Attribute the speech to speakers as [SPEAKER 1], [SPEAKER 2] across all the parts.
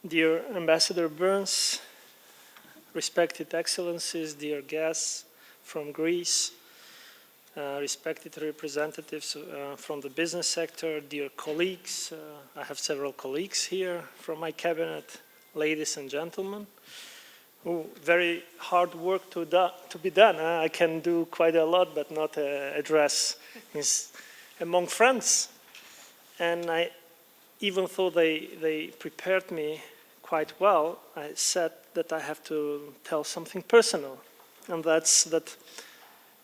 [SPEAKER 1] Dear Ambassador Burns, respected excellencies, dear guests from Greece, respected representatives from the business sector, dear colleagues, I have several colleagues here from my cabinet, ladies and gentlemen, very hard work to be done. I can do quite a lot, but not address among friends. And even though they prepared me quite well, I said that I have to tell something personal. And that's that,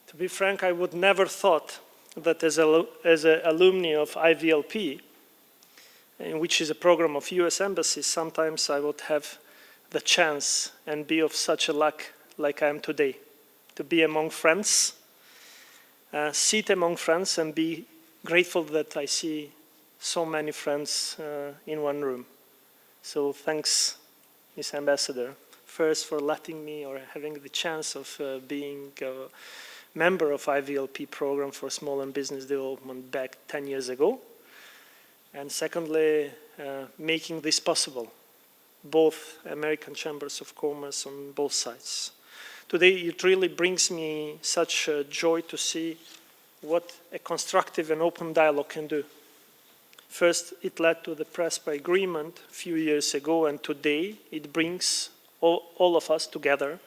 [SPEAKER 1] to be frank, I would never thought that as an alumni of IVLP, which is a program of US embassies, sometimes I would have the chance and be of such a luck like I am today, to be among friends, sit among friends and be grateful that I see so many friends in one room. So thanks, Ms. Ambassador, first for letting me or having the chance of being a member of IVLP program for small and business development back 10 years ago. And secondly, making this possible. Both American Chambers of Commerce on both sides. Today it really brings me such joy to see what a constructive and open dialogue can do. First, it led to the PRESPA agreement a few years ago, and today it brings all of us together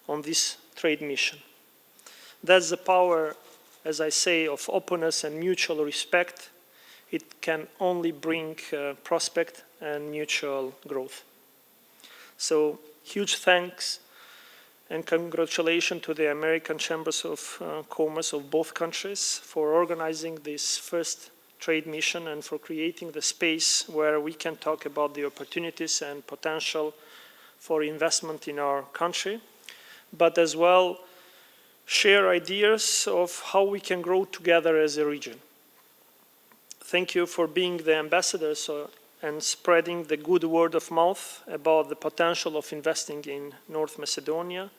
[SPEAKER 1] on this trade mission. That's the power, as I say, of openness and mutual respect. It can only bring prospect and mutual growth. So huge thanks and congratulations to the American Chambers of Commerce of both countries for organizing this first trade mission and for creating the space where we can talk about the opportunities and potential for investment in our country, but as well share ideas of how we can grow together as a region. Thank you for being the ambassadors and spreading the good word of mouth about the potential of investing in North Macedonia,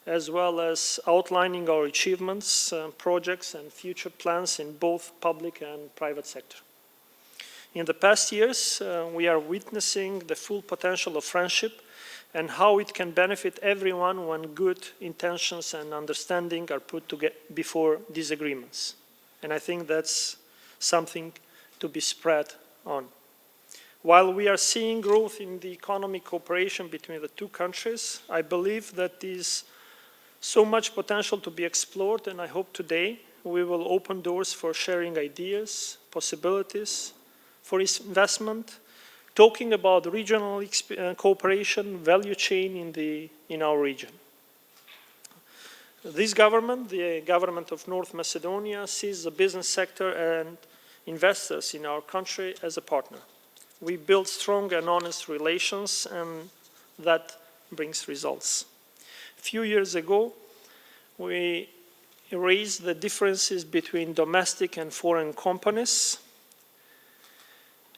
[SPEAKER 1] as well as outlining our achievements, projects and future plans in both public and private sector. In the past years, we are witnessing the full potential of friendship and how it can benefit everyone when good intentions and understanding are put together before disagreements. And I think that's something to be spread on. While we are seeing growth in the economic cooperation between the two countries, I believe that there is so much potential to be explored, and I hope today we will open doors for sharing ideas, possibilities, for investment, talking about regional cooperation, value chain in our region. This government, the government of North Macedonia, sees the business sector and investors in our country as a partner. We build strong and honest relations, and that brings results. A few years ago, we erased the differences between domestic and foreign companies,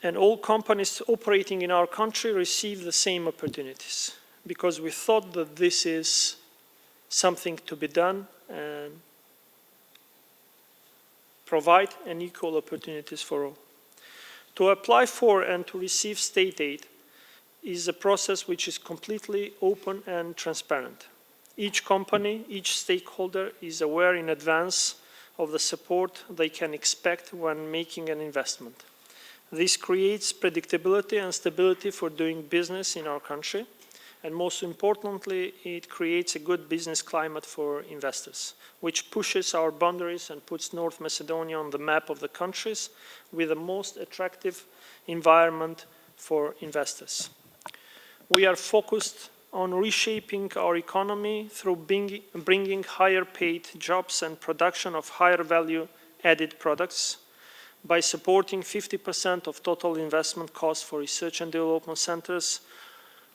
[SPEAKER 1] and all companies operating in our country receive the same opportunities, because we thought that this is something to be done and provide an equal opportunities for all. To apply for and to receive state aid is a process which is completely open and transparent. Each company, each stakeholder is aware in advance of the support they can expect when making an investment. This creates predictability and stability for doing business in our country, and most importantly, it creates a good business climate for investors, which pushes our boundaries and puts North Macedonia on the map of the countries with the most attractive environment for investors. We are focused on reshaping our economy through bringing higher paid jobs and production of higher value added products by supporting 50% of total investment costs for research and development centers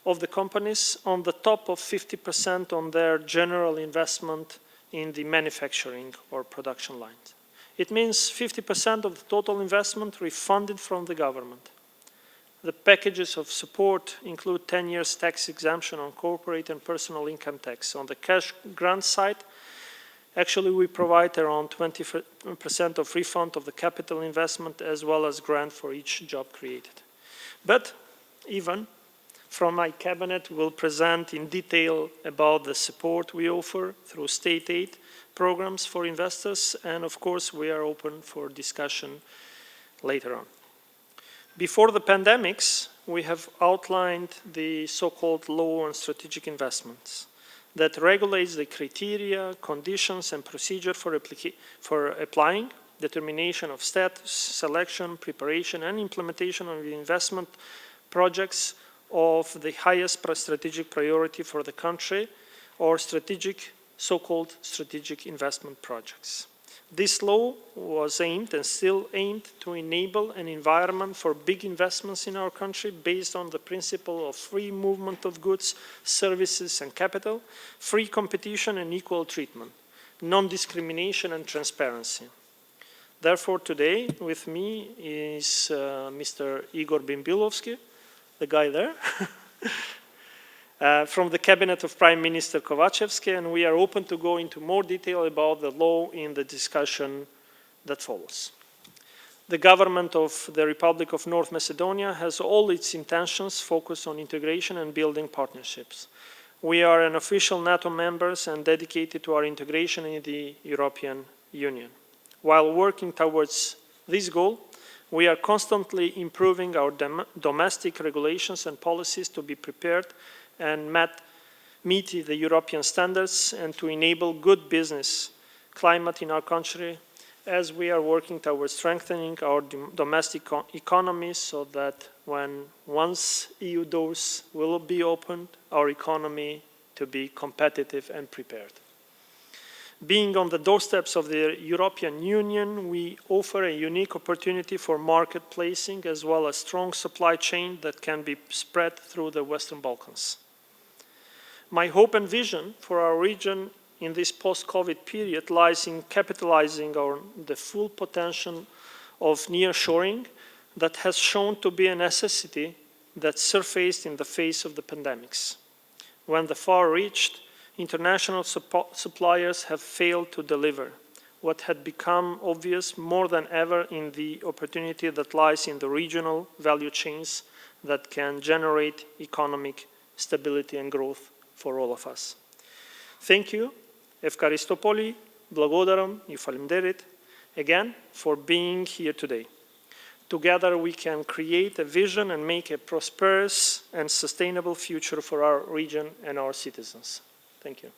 [SPEAKER 1] of the companies on the top of 50% on their general investment in the manufacturing or production lines. It means 50% of the total investment refunded from the government. The packages of support include 10 years tax exemption on corporate and personal income tax. On the cash grant side, actually we provide around 20% of refund of the capital investment as well as grant for each job created. But even from my cabinet will present in detail about the support we offer through state aid programs for investors, and of course we are open for discussion later on. Before the pandemics, we have outlined the so-called law on strategic investments that regulates the criteria, conditions, and procedure for applying, determination of status, selection, preparation, and implementation of the investment projects of the highest strategic priority for the country, or so-called strategic investment projects. This law was aimed and still aimed to enable an environment for big investments in our country based on the principle of free movement of goods, services, and capital, free competition and equal treatment, non-discrimination and transparency. Therefore, today with me is Mr. Igor Bimbilovski, the guy there, from the cabinet of Prime Minister Kovachevski, and we are open to go into more detail about the law in the discussion that follows. The government of the Republic of North Macedonia has all its intentions focused on integration and building partnerships. We are an official NATO members and dedicated to our integration in the European Union. While working towards this goal, we are constantly improving our domestic regulations and policies to be prepared and meet the European standards and to enable good business climate in our country, as we are working towards strengthening our domestic economy so that once EU doors will be opened, our economy to be competitive and prepared. Being on the doorsteps of the European Union, we offer a unique opportunity for market placing as well as strong supply chain that can be spread through the Western Balkans. My hope and vision for our region in this post-COVID period lies in capitalizing on the full potential of nearshoring that has shown to be a necessity that surfaced in the face of the pandemics, when the far-reached international suppliers have failed to deliver what had become obvious more than ever in the opportunity that lies in the regional value chains that can generate economic stability and growth for all of us. Thank you, Evkaristopoli, Blagodaram, и Фалимдерит, again for being here today. Together we can create a vision and make a prosperous and sustainable future for our region and our citizens. Thank you.